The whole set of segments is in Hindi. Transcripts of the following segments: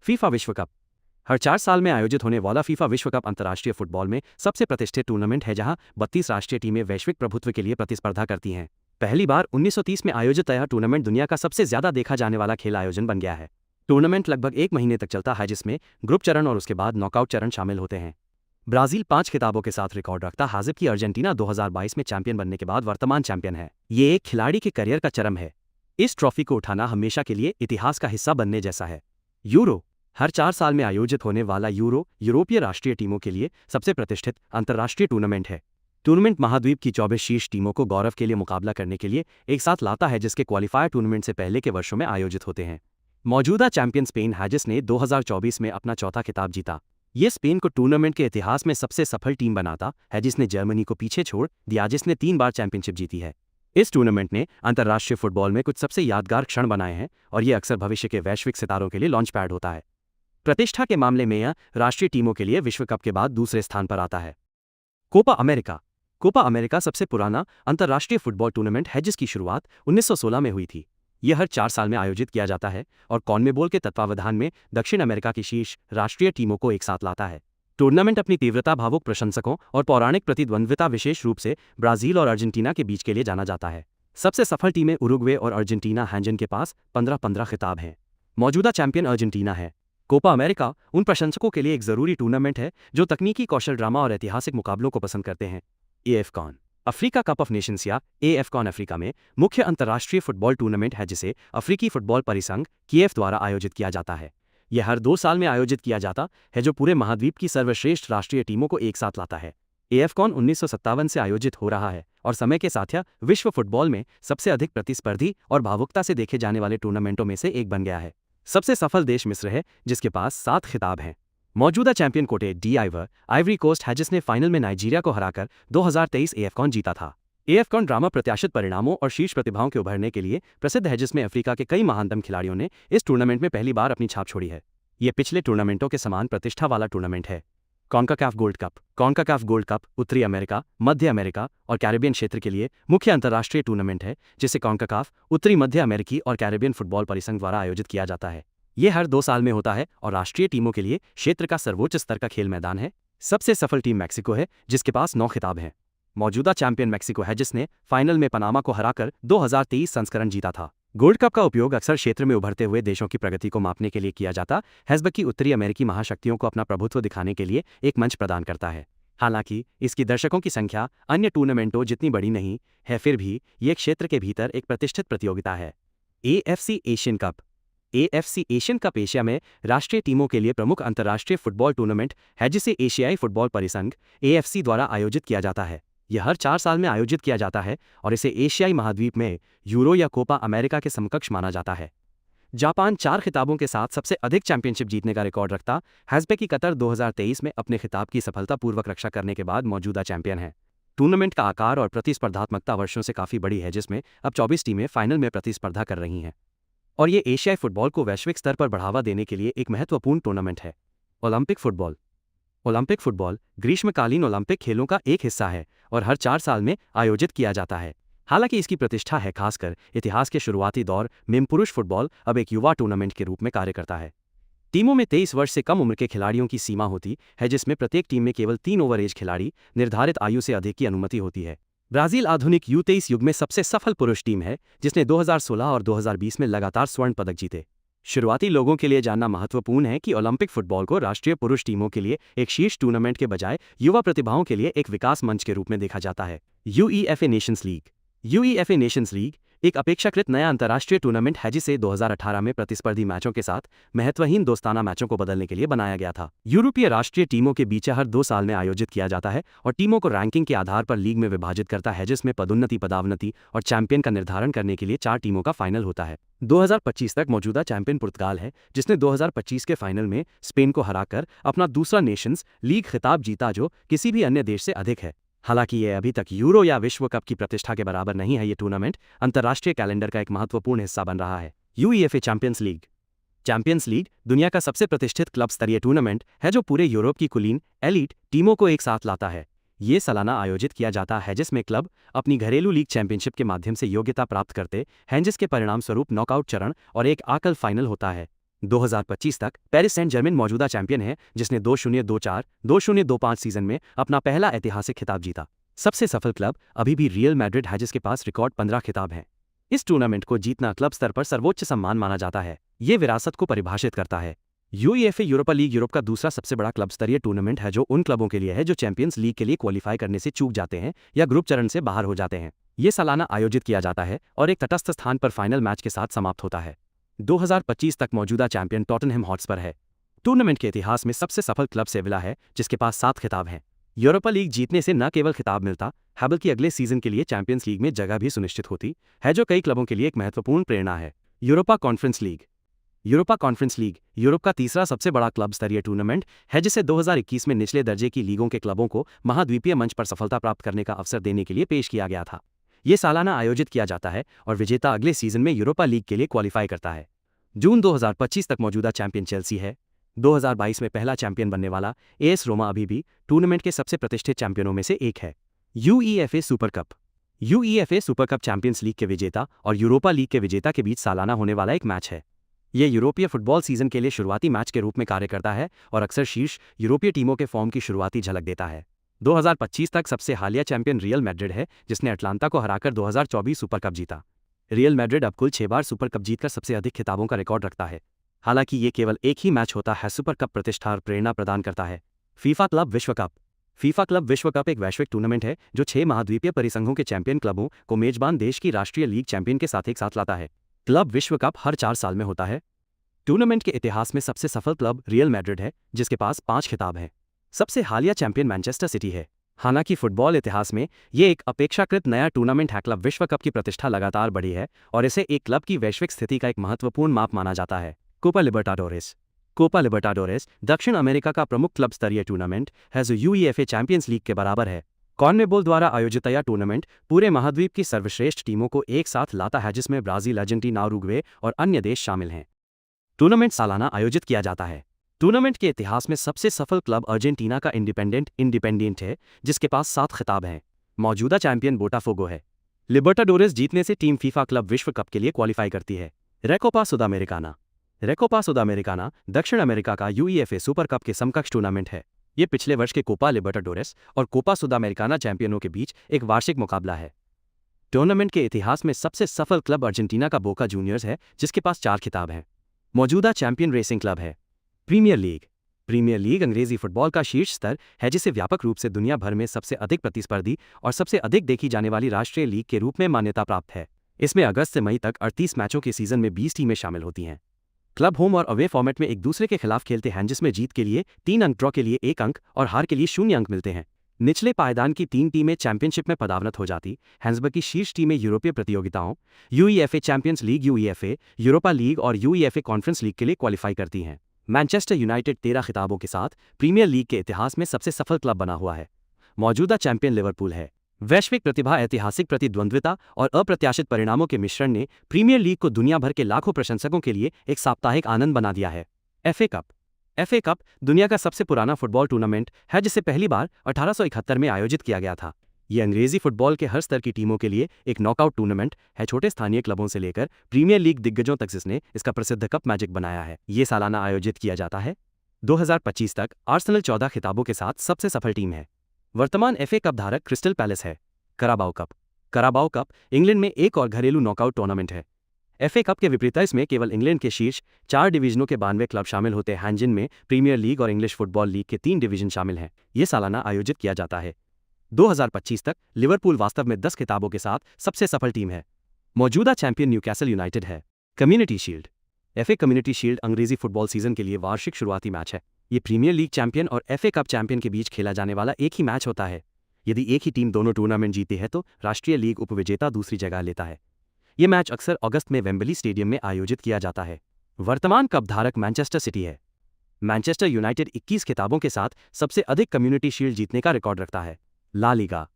फीफा विश्व कप हर 4 साल में आयोजित होने वाला फीफा विश्व कप अंतर्राष्ट्रीय फुटबॉल में सबसे प्रतिष्ठित टूर्नामेंट है, जहां 32 राष्ट्रीय टीमें वैश्विक प्रभुत्व के लिए प्रतिस्पर्धा करती हैं। पहली बार 1930 में आयोजित यह टूर्नामेंट दुनिया का सबसे ज्यादा देखा जाने वाला खेल आयोजन बन गया है। टूर्नामेंट लगभग 1 महीने तक चलता है, जिसमें ग्रुप चरण और उसके बाद नॉकआउट चरण शामिल होते हैं। ब्राजील 5 खिताबों के साथ रिकॉर्ड रखता है, जबकि अर्जेंटीना 2022 में चैंपियन बनने के बाद वर्तमान चैंपियन है। ये एक खिलाड़ी के करियर का चरम है। इस ट्रॉफी को उठाना हमेशा के लिए इतिहास का हिस्सा बनने जैसा है। यूरो हर 4 साल में आयोजित होने वाला यूरोपीय राष्ट्रीय टीमों के लिए सबसे प्रतिष्ठित अंतर्राष्ट्रीय टूर्नामेंट है। टूर्नामेंट महाद्वीप की 24 शीर्ष टीमों को गौरव के लिए मुकाबला करने के लिए एक साथ लाता है, जिसके क्वालिफायर टूर्नामेंट से पहले के वर्षों में आयोजित होते हैं। मौजूदा चैंपियन स्पेन है, जिसने 2024 में अपना चौथा खिताब जीता। ये स्पेन को टूर्नामेंट के इतिहास में सबसे सफल टीम बनाता है, जिसने जर्मनी को पीछे छोड़ दिया, जिसने 3 बार चैंपियनशिप जीती है। इस टूर्नामेंट ने अंतर्राष्ट्रीय फुटबॉल में कुछ सबसे यादगार क्षण बनाए हैं, और ये अक्सर भविष्य के वैश्विक सितारों के लिए लॉन्च पैड होता है। प्रतिष्ठा के मामले में यह राष्ट्रीय टीमों के लिए विश्व कप के बाद दूसरे स्थान पर आता है। कोपा अमेरिका सबसे पुराना अंतर्राष्ट्रीय फुटबॉल टूर्नामेंट है, जिसकी शुरुआत 1916 में हुई थी। यह हर 4 साल में आयोजित किया जाता है और कॉन्मेबोल के तत्वावधान में दक्षिण अमेरिका की शीर्ष राष्ट्रीय टीमों को एक साथ लाता है। टूर्नामेंट अपनी तीव्रता, भावुक प्रशंसकों और पौराणिक प्रतिद्वंद्विता विशेष रूप से ब्राजील और अर्जेंटीना के बीच के लिए जाना जाता है। सबसे सफल टीमें उरुग्वे और अर्जेंटीना हैं, जिनके पास 15-15 खिताब हैं। मौजूदा चैंपियन अर्जेंटीना है। कोपा अमेरिका उन प्रशंसकों के लिए एक जरूरी टूर्नामेंट है जो तकनीकी कौशल, ड्रामा और ऐतिहासिक मुकाबलों को पसंद करते हैं। एएफकॉन अफ्रीका कप ऑफ नेशंस या एएफकॉन अफ्रीका में मुख्य अंतर्राष्ट्रीय फुटबॉल टूर्नामेंट है, जिसे अफ्रीकी फुटबॉल परिसंघ (KF) द्वारा आयोजित किया जाता है। यह हर 2 साल में आयोजित किया जाता है, जो पूरे महाद्वीप की सर्वश्रेष्ठ राष्ट्रीय टीमों को एक साथ लाता है। एएफकॉन 1957 से आयोजित हो रहा है और समय के साथ यह विश्व फुटबॉल में सबसे अधिक प्रतिस्पर्धी और भावुकता से देखे जाने वाले टूर्नामेंटों में से एक बन गया है। सबसे सफल देश मिस्र है, जिसके पास 7 खिताब हैं। मौजूदा चैंपियन कोटे डीआईवर आइवरी कोस्ट है, जिसने फाइनल में नाइजीरिया को हराकर 2023 एएफकॉन जीता था। एएफकॉन ड्रामा प्रत्याशित परिणामों और शीर्ष प्रतिभाओं के उभरने के लिए प्रसिद्ध है, जिसमें अफ्रीका के कई महानतम खिलाड़ियों ने इस टूर्नामेंट में पहली बार अपनी छाप छोड़ी है। ये पिछले टूर्नामेंटों के समान प्रतिष्ठा वाला टूर्नामेंट है। कॉन्काकाफ गोल्ड कप उत्तरी अमेरिका, मध्य अमेरिका और कैरिबियन क्षेत्र के लिए मुख्य अंतर्राष्ट्रीय टूर्नामेंट है, जिसे कॉन्काकाफ उत्तरी मध्य अमेरिकी और कैरिबियन फुटबॉल परिसंघ द्वारा आयोजित किया जाता है। ये हर 2 साल में होता है और राष्ट्रीय टीमों के लिए क्षेत्र का सर्वोच्च स्तर का खेल मैदान है। सबसे सफल टीम मैक्सिको है, जिसके पास 9 खिताब हैं। मौजूदा चैंपियन मैक्सिको है, जिसने फाइनल में पनामा को हराकर 2023 संस्करण जीता था। गोल्ड कप का उपयोग अक्सर क्षेत्र में उभरते हुए देशों की प्रगति को मापने के लिए किया जाता है, जबकि उत्तरी अमेरिकी महाशक्तियों को अपना प्रभुत्व दिखाने के लिए एक मंच प्रदान करता है। हालांकि इसकी दर्शकों की संख्या अन्य टूर्नामेंटों जितनी बड़ी नहीं है, फिर भी ये क्षेत्र के भीतर एक प्रतिष्ठित प्रतियोगिता है। एएफसी एशियन कप एशिया में राष्ट्रीय टीमों के लिए प्रमुख अंतर्राष्ट्रीय फुटबॉल टूर्नामेंट है, जिसे एशियाई फुटबॉल परिसंघ (AFC) द्वारा आयोजित किया जाता है। यह हर 4 साल में आयोजित किया जाता है और इसे एशियाई महाद्वीप में यूरो या कोपा अमेरिका के समकक्ष माना जाता है। जापान 4 खिताबों के साथ सबसे अधिक चैंपियनशिप जीतने का रिकॉर्ड रखता है, जबकि कतर 2023 में अपने खिताब की सफलतापूर्वक रक्षा करने के बाद मौजूदा चैंपियन है। टूर्नामेंट का आकार और प्रतिस्पर्धात्मकता वर्षों से काफी बड़ी है, जिसमें अब 24 टीमें फाइनल में प्रतिस्पर्धा कर रही हैं। और ये एशियाई फुटबॉल को वैश्विक स्तर पर बढ़ावा देने के लिए एक महत्वपूर्ण टूर्नामेंट है। ओलंपिक फुटबॉल ग्रीष्मकालीन ओलंपिक खेलों का एक हिस्सा है और हर 4 साल में आयोजित किया जाता है। हालांकि इसकी प्रतिष्ठा है, खासकर इतिहास के शुरुआती दौर में पुरुष फुटबॉल अब एक युवा टूर्नामेंट के रूप में कार्य करता है। टीमों में 23 वर्ष से कम उम्र के खिलाड़ियों की सीमा होती है, जिसमें प्रत्येक टीम में केवल 3 ओवर एज खिलाड़ी निर्धारित आयु से अधिक की अनुमति होती है। ब्राजील आधुनिक U23 युग में सबसे सफल पुरुष टीम है, जिसने 2016 और 2020 में लगातार स्वर्ण पदक जीते। शुरुआती लोगों के लिए जानना महत्वपूर्ण है कि ओलंपिक फुटबॉल को राष्ट्रीय पुरुष टीमों के लिए एक शीर्ष टूर्नामेंट के बजाय युवा प्रतिभाओं के लिए एक विकास मंच के रूप में देखा जाता है। UEFA नेशंस लीग एक अपेक्षाकृत नया अंतर्राष्ट्रीय टूर्नामेंट है, जिसे 2018 में प्रतिस्पर्धी मैचों के साथ महत्वहीन दोस्ताना मैचों को बदलने के लिए बनाया गया था। यूरोपीय राष्ट्रीय टीमों के बीच हर 2 साल में आयोजित किया जाता है और टीमों को रैंकिंग के आधार पर लीग में विभाजित करता है, जिसमें पदोन्नति, पदावनति और चैंपियन का निर्धारण करने के लिए 4 टीमों का फाइनल होता है। 2025 तक मौजूदा चैंपियन पुर्तगाल है, जिसने 2025 के फाइनल में स्पेन को हराकर अपना दूसरा नेशंस लीग खिताब जीता, जो किसी भी अन्य देश से अधिक है। हालांकि ये अभी तक यूरो या विश्व कप की प्रतिष्ठा के बराबर नहीं है। ये टूर्नामेंट अंतर्राष्ट्रीय कैलेंडर का एक महत्वपूर्ण हिस्सा बन रहा है। UEFA चैंपियंस लीग दुनिया का सबसे प्रतिष्ठित क्लब स्तरीय टूर्नामेंट है, जो पूरे यूरोप की कुलीन एलीट टीमों को एक साथ लाता है। ये सालाना आयोजित किया जाता है, जिसमें क्लब अपनी घरेलू लीग चैंपियनशिप के माध्यम से योग्यता प्राप्त करते हैं, जिसके परिणामस्वरूप नॉकआउट चरण और एक आकल फाइनल होता है। 2025 तक पेरिस सेंट जर्मेन मौजूदा चैंपियन है, जिसने 2024-2025 सीजन में अपना पहला ऐतिहासिक खिताब जीता। सबसे सफल क्लब अभी भी रियल मैड्रिड है, जिसके पास रिकॉर्ड 15 खिताब हैं। इस टूर्नामेंट को जीतना क्लब स्तर पर सर्वोच्च सम्मान माना जाता है। ये विरासत को परिभाषित करता है। यूईएफए यूरोपा लीग यूरोप का दूसरा सबसे बड़ा क्लब स्तरीय टूर्नामेंट है, जो उन क्लबों के लिए है जो चैंपियंस लीग के लिए क्वालिफाई करने से चूक जाते हैं या ग्रुप चरण से बाहर हो जाते हैं। ये सालाना आयोजित किया जाता है और एक तटस्थ स्थान पर फाइनल मैच के साथ समाप्त होता है। 2025 तक मौजूदा चैंपियन टॉटनहम हॉटस्पर है। टूर्नामेंट के इतिहास में सबसे सफल क्लब सेविला है, जिसके पास 7 खिताब हैं। यूरोपा लीग जीतने से न केवल खिताब मिलता है, बल्कि अगले सीजन के लिए चैंपियंस लीग में जगह भी सुनिश्चित होती है, जो कई क्लबों के लिए एक महत्वपूर्ण प्रेरणा है। Europa conference league. Europa conference league Europe का तीसरा सबसे बड़ा क्लब स्तरीय टूर्नामेंट है, जिसे 2021 में निचले दर्जे की लीगों के क्लबों को महाद्वीपीय मंच पर सफलता प्राप्त करने का अवसर देने के लिए पेश किया गया था। ये सालाना आयोजित किया जाता है और विजेता अगले सीजन में यूरोपा लीग के लिए क्वालिफाई करता है। जून 2025 तक मौजूदा चैंपियन चेल्सी है। 2022 में पहला चैंपियन बनने वाला एएस रोमा अभी भी टूर्नामेंट के सबसे प्रतिष्ठित चैंपियनों में से एक है। UEFA super cup. UEFA super cup champions league के विजेता और यूरोपा लीग के विजेता के बीच सालाना होने वाला एक मैच है। यह यूरोपीय फुटबॉल सीजन के लिए शुरुआती मैच के रूप में कार्य करता है और अक्सर शीर्ष यूरोपीय टीमों के फॉर्म की शुरुआती झलक देता है। 2025 तक सबसे हालिया चैंपियन रियल मैड्रिड है, जिसने अटलांटा को हराकर 2024 सुपर कप जीता। रियल मैड्रिड अब कुल 6 बार सुपर कप जीतकर सबसे अधिक खिताबों का रिकॉर्ड रखता है। हालांकि ये केवल एक ही मैच होता है, सुपर कप प्रतिष्ठा और प्रेरणा प्रदान करता है। फीफा क्लब विश्व कप। फीफा क्लब विश्व कप एक वैश्विक टूर्नामेंट है, जो 6 महाद्वीपीय परिसंघों के चैंपियन क्लबों को मेजबान देश की राष्ट्रीय लीग चैंपियन के साथ एक साथ लाता है। क्लब विश्व कप हर 4 साल में होता है। टूर्नामेंट के इतिहास में सबसे सफल क्लब रियल मैड्रिड है, जिसके पास 5 खिताब हैं। सबसे हालिया चैंपियन मैनचेस्टर सिटी है। हालांकि फुटबॉल इतिहास में ये एक अपेक्षाकृत नया टूर्नामेंट है। क्लब विश्व कप की प्रतिष्ठा लगातार बढ़ी है और इसे एक क्लब की वैश्विक स्थिति का एक महत्वपूर्ण माप माना जाता है। Copa Libertadores. कोपा लिबर्टाडोरेस दक्षिण अमेरिका का प्रमुख क्लब स्तरीय टूर्नामेंट है, जो यूईएफए चैंपियंस लीग के बराबर है। कॉन्मेबोल द्वारा आयोजित यह टूर्नामेंट पूरे महाद्वीप की सर्वश्रेष्ठ टीमों को एक साथ लाता है, जिसमें ब्राजील, अर्जेंटीना, उरुग्वे और अन्य देश शामिल हैं। टूर्नामेंट सालाना आयोजित किया जाता है। टूर्नामेंट के इतिहास में सबसे सफल क्लब अर्जेंटीना का इंडिपेंडेंट है, जिसके पास 7 खिताब हैं। मौजूदा चैंपियन बोटाफोगो है। लिबर्टाडोरेस जीतने से टीम फीफा क्लब विश्व कप के लिए क्वालिफाई करती है। रेकोपा सुदामेरिकाना। रेकोपा सुदामेरिकाना दक्षिण अमेरिका का यूईएफए सुपर कप के समकक्ष टूर्नामेंट है। ये पिछले वर्ष के कोपा लिबर्टाडोरेस और कोपा सुदामेरिकाना चैंपियनों के बीच एक वार्षिक मुकाबला है। टूर्नामेंट के इतिहास में सबसे सफल क्लब अर्जेंटीना का बोका जूनियर्स है, जिसके पास 4 खिताब हैं। मौजूदा चैंपियन रेसिंग क्लब है। Premier League. प्रीमियर लीग अंग्रेजी फुटबॉल का शीर्ष स्तर है, जिसे व्यापक रूप से दुनिया भर में सबसे अधिक प्रतिस्पर्धी और सबसे अधिक देखी जाने वाली राष्ट्रीय लीग के रूप में मान्यता प्राप्त है। इसमें अगस्त से मई तक 38 मैचों के सीजन में 20 टीमें शामिल होती हैं। क्लब होम और अवे फॉर्मेट में एक दूसरे के खिलाफ खेलते हैं, जिसमें जीत के लिए 3 अंक, ड्रॉ के लिए 1 अंक और हार के लिए 0 अंक मिलते हैं। निचले पायदान की 3 टीमें चैंपियनशिप में पदावनत हो जाती हैं, जबकि शीर्ष टीमें यूरोपीय प्रतियोगिताओं UEFA champions league, UEFA Europa league और यूईएफए कॉन्फ्रेंस लीग के लिए क्वालिफाई करती हैं। मैनचेस्टर यूनाइटेड 13 खिताबों के साथ प्रीमियर लीग के इतिहास में सबसे सफल क्लब बना हुआ है। मौजूदा चैंपियन लिवरपूल है। वैश्विक प्रतिभा, ऐतिहासिक प्रतिद्वंद्विता और अप्रत्याशित परिणामों के मिश्रण ने प्रीमियर लीग को दुनिया भर के लाखों प्रशंसकों के लिए एक साप्ताहिक आनंद बना दिया है। FA cup. एफए कप दुनिया का सबसे पुराना फुटबॉल टूर्नामेंट है, जिसे पहली बार 1871 में आयोजित किया गया था। ये अंग्रेजी फुटबॉल के हर स्तर की टीमों के लिए एक नॉकआउट टूर्नामेंट है, छोटे स्थानीय क्लबों से लेकर प्रीमियर लीग दिग्गजों तक, जिसने इसका प्रसिद्ध कप मैजिक बनाया है। ये सालाना आयोजित किया जाता है। 2025 तक आर्सेनल 14 खिताबों के साथ सबसे सफल टीम है। वर्तमान एफए कप धारक क्रिस्टल पैलेस है। कराबाओ कप। कराबाओ कप इंग्लैंड में एक और घरेलू नॉकआउट टूर्नामेंट है। एफए कप के विपरीत इसमें केवल इंग्लैंड के शीर्ष 4 डिवीजनों के 92 क्लब शामिल होते हैं, जिनमें प्रीमियर लीग और इंग्लिश फुटबॉल लीग के 3 डिवीजन शामिल हैं। ये सालाना आयोजित किया जाता है। 2025 तक लिवरपूल वास्तव में 10 खिताबों के साथ सबसे सफल टीम है। मौजूदा चैंपियन न्यूकैसल यूनाइटेड है। Community shield. FA community shield अंग्रेजी फुटबॉल सीजन के लिए वार्षिक शुरुआती मैच है। ये प्रीमियर लीग चैंपियन और एफए कप चैंपियन के बीच खेला जाने वाला एक ही मैच होता है। यदि एक ही टीम दोनों टूर्नामेंट जीती है तो राष्ट्रीय लीग उपविजेता दूसरी जगह लेता है। ये मैच अक्सर अगस्त में वेम्बली स्टेडियम में आयोजित किया जाता है। वर्तमान कप धारक मैनचेस्टर सिटी है। मैनचेस्टर यूनाइटेड 21 खिताबों के साथ सबसे अधिक कम्युनिटी शील्ड जीतने का रिकॉर्ड रखता है। La Liga.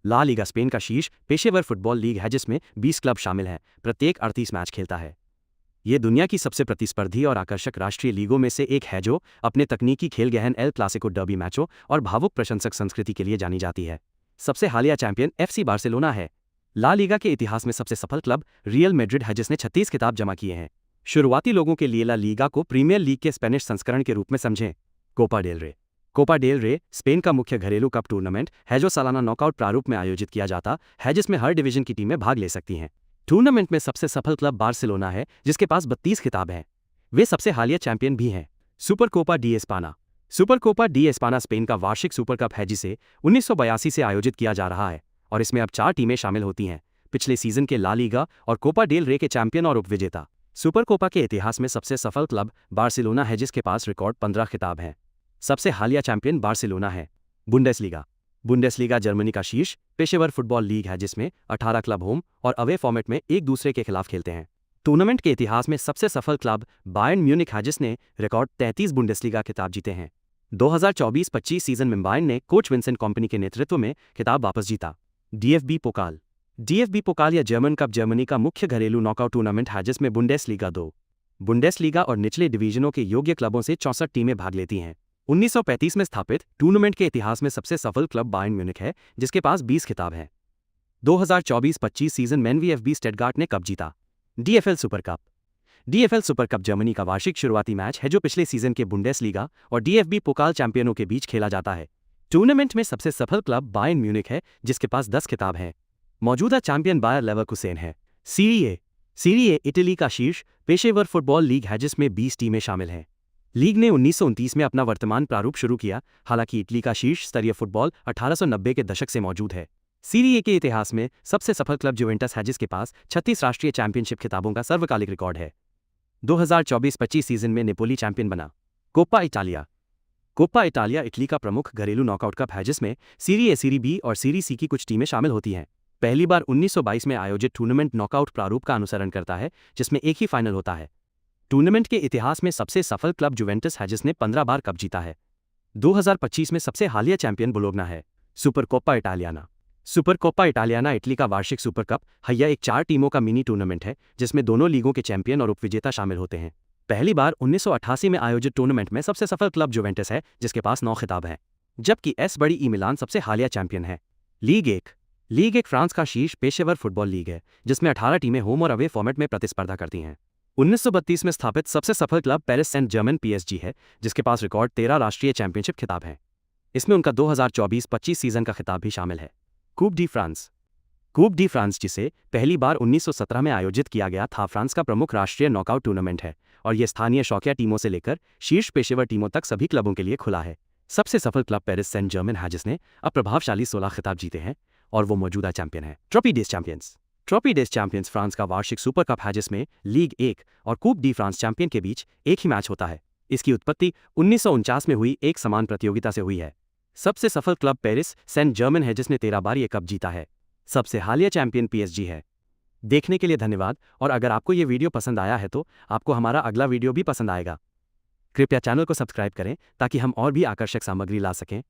La Liga Spain का शीर्ष पेशेवर फुटबॉल लीग है, जिसमें 20 क्लब शामिल हैं। प्रत्येक 38 मैच खेलता है। ये दुनिया की सबसे प्रतिस्पर्धी और आकर्षक राष्ट्रीय लीगों में से एक है, जो अपने तकनीकी खेल, गहन एल क्लासिको डर्बी मैचों और भावुक प्रशंसक संस्कृति के लिए जानी जाती है। सबसे हालिया चैंपियन एफसी बार्सिलोना है। ला लीगा के इतिहास में सबसे सफल क्लब रियल मैड्रिड है, जिसने 36 खिताब जमा किए हैं। शुरुआती लोगों के लिए ला लीगा को प्रीमियर लीग के स्पेनिश संस्करण के रूप में समझें। कोपा डेल रे। कोपा डेल रे स्पेन का मुख्य घरेलू कप टूर्नामेंट है जो सालाना नॉकआउट प्रारूप में आयोजित किया जाता है, जिसमें हर डिवीजन की टीमें भाग ले सकती हैं। टूर्नामेंट में सबसे सफल क्लब बार्सिलोना है, जिसके पास 32 खिताब हैं। वे सबसे हालिया चैंपियन भी हैं। Super Copa de España. Super Copa de España Spain का वार्षिक सुपर कप है, जिसे 1982 से आयोजित किया जा रहा है और इसमें अब 4 टीमें शामिल होती हैं। पिछले सीजन के ला लीगा और कोपा डेल रे के चैंपियन और उपविजेता। सुपर कोपा के इतिहास में सबसे सफल क्लब बार्सिलोना है, जिसके पास रिकॉर्ड 15 खिताब हैं। सबसे हालिया चैंपियन बार्सिलोना है। बुंडेसलीगा। बुंडेसलीगा जर्मनी का शीर्ष पेशेवर फुटबॉल लीग है, जिसमें 18 क्लब होम और अवे फॉर्मेट में एक दूसरे के खिलाफ खेलते हैं। टूर्नामेंट के इतिहास में सबसे सफल क्लब बायर्न म्यूनिख है, जिसने रिकॉर्ड 33 बुंडेसलीगा खिताब जीते हैं। 2024-25 सीजन में बायर्न ने कोच विंसेंट कंपनी के नेतृत्व में खिताब वापस जीता। डीएफबी पोकाल। डीएफबी पोकाल या जर्मन कप जर्मनी का मुख्य घरेलू नॉकआउट टूर्नामेंट है, जिसमें बुंडेसलीगा 2 बुंडेसलीगा और निचले डिवीजनों के योग्य क्लबों से 64 टीमें भाग लेती हैं। 1935 में स्थापित टूर्नामेंट के इतिहास में सबसे सफल क्लब बायर्न म्यूनिख है, जिसके पास 20 खिताब हैं। 2024-25 सीजन में वीएफबी स्टटगार्ट ने कप जीता। DFL super cup. DFL super cup Germany का वार्षिक शुरुआती मैच है, जो पिछले सीजन के बुंडेसलीगा और डीएफबी पोकाल चैंपियनों के बीच खेला जाता है। टूर्नामेंट में सबसे सफल क्लब बायर्न म्यूनिख है, जिसके पास 10 खिताब हैं। मौजूदा चैंपियन बायर लेवरकुसेन है। सीरी ए इटली का शीर्ष पेशेवर फुटबॉल लीग है, जिसमें 20 टीमें शामिल हैं। लीग ने 1929 में अपना वर्तमान प्रारूप शुरू किया, हालांकि इटली का शीर्ष स्तरीय फुटबॉल 1890 के दशक से मौजूद है। सीरी ए के इतिहास में सबसे सफल क्लब जुवेंटस है, जिसके पास 36 राष्ट्रीय चैंपियनशिप खिताबों का सर्वकालिक रिकॉर्ड है। 2024-25 सीजन में नेपोली चैंपियन बना। Koppa Italia. Koppa Italia Italy का प्रमुख घरेलू नॉकआउट कप है, जिसमें सीरी ए, सीरी बी और सीरी सी की कुछ टीमें शामिल होती हैं। पहली बार 1922 में आयोजित टूर्नामेंट नॉकआउट प्रारूप का अनुसरण करता है, जिसमें एक ही फाइनल होता है। टूर्नामेंट के इतिहास में सबसे सफल क्लब जुवेंटस है, जिसने 15 बार कप जीता है। 2025 में सबसे हालिया चैंपियन बोलोग्ना है। Super Koppa इटालियाना। Super Koppa इटालियाना Italy का वार्षिक सुपर कप है, यह एक 4 टीमों का मिनी टूर्नामेंट है, जिसमें दोनों लीगों के चैंपियन और उपविजेता शामिल होते हैं। पहली बार 1988 में आयोजित टूर्नामेंट में सबसे सफल क्लब जुवेंटस है, जिसके पास 9 खिताब हैं, जबकि एस बड़ी ई मिलान सबसे हालिया चैंपियन है। लीग 1 फ्रांस का शीर्ष पेशेवर फुटबॉल लीग है, जिसमें 18 टीमें होम और अवे फॉर्मेट में प्रतिस्पर्धा करती हैं। 1932 में स्थापित सबसे सफल club Paris Saint Germain PSG है, जिसके पास रिकॉर्ड 13 राष्ट्रीय चैंपियनशिप खिताब हैं। इसमें उनका 2024-25 सीजन का खिताब भी शामिल है। कूप डी फ्रांस। कूप डी फ्रांस, जिसे पहली बार 1917 में आयोजित किया गया था, फ्रांस का प्रमुख राष्ट्रीय नॉकआउट टूर्नामेंट है और यह स्थानीय शौकिया टीमों से लेकर शीर्ष पेशेवर टीमों तक सभी क्लबों के लिए खुला है। सबसे सफल क्लब पेरिस सेंट जर्मन है, जिसने अब प्रभावशाली 16 खिताब जीते हैं और वो मौजूदा चैंपियन है। ट्रॉफी डेस चैंपियंस फ्रांस का वार्षिक सुपर कप है, जिसमें लीग 1 और कूप डी फ्रांस चैंपियन के बीच एक ही मैच होता है। इसकी उत्पत्ति 1949 में हुई एक समान प्रतियोगिता से हुई है। सबसे सफल क्लब पेरिस सेंट जर्मन है, जिसने 13 बार ये कप जीता है। सबसे हालिया चैंपियन पीएसजी है। देखने के लिए धन्यवाद, और अगर आपको ये वीडियो पसंद आया है तो आपको हमारा अगला वीडियो भी पसंद आएगा। कृपया चैनल को सब्सक्राइब करें ताकि हम और भी आकर्षक सामग्री ला सकें।